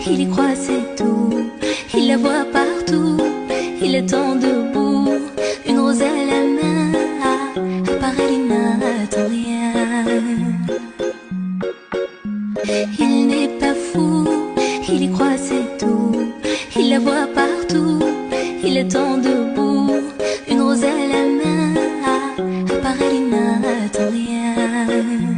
Il y croit, c'est tout. Il la voit partout. Il attend debout, une rose à la main. À part elle, il n'attend rien. Il n'est pas fou. Il y croit, c'est tout. Il la voit partout. Il attend debout, une rose à la main. À part elle, il n'attend rien.